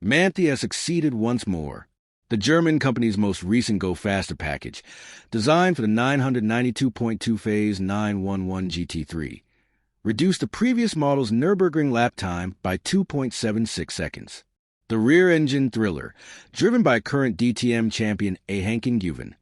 Manthey has succeeded once more. The German company's most recent Go Faster package, designed for the 992.2 phase 911 GT3, reduced the previous model's Nürburgring lap time by 2.76 seconds. The rear-engine thriller, driven by current DTM champion Henken Guven,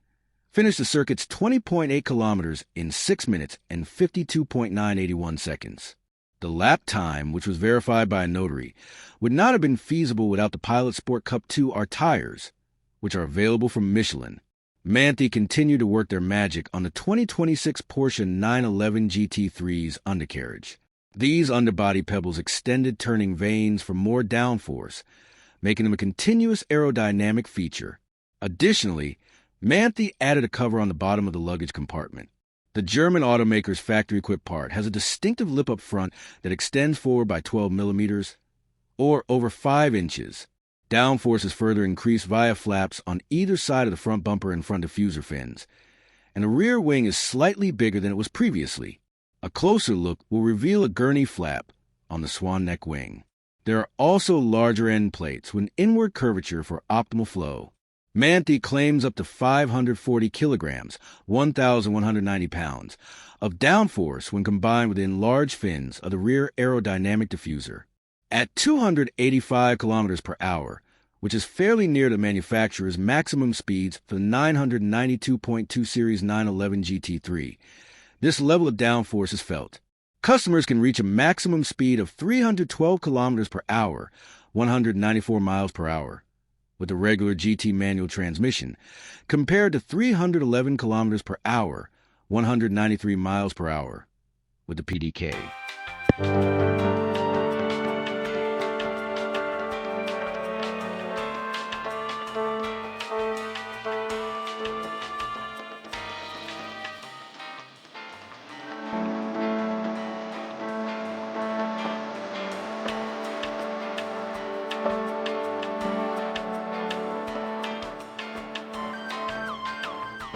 finished the circuit's 20.8 kilometers in 6 minutes and 52.981 seconds. The lap time, which was verified by a notary, would not have been feasible without the Pilot Sport Cup 2R tires, which are available from Michelin. Manthey continued to work their magic on the 2026 Porsche 911 GT3's undercarriage. These underbody pebbles extended turning vanes for more downforce, making them a continuous aerodynamic feature. Additionally, Manthey added a cover on the bottom of the luggage compartment. The German automaker's factory-equipped part has a distinctive lip up front that extends forward by 12 millimeters, or over 5 inches. Downforce is further increased via flaps on either side of the front bumper and front diffuser fins, and the rear wing is slightly bigger than it was previously. A closer look will reveal a gurney flap on the swan neck wing. There are also larger end plates with an inward curvature for optimal flow. Manthey claims up to 540 kilograms, 1,190 pounds, of downforce when combined with the enlarged fins of the rear aerodynamic diffuser. At 285 kilometers per hour, which is fairly near the manufacturer's maximum speeds for the 992.2 Series 911 GT3, this level of downforce is felt. Customers can reach a maximum speed of 312 kilometers per hour, 194 miles per hour, with the regular GT manual transmission, compared to 311 kilometers per hour, 193 miles per hour, with the PDK.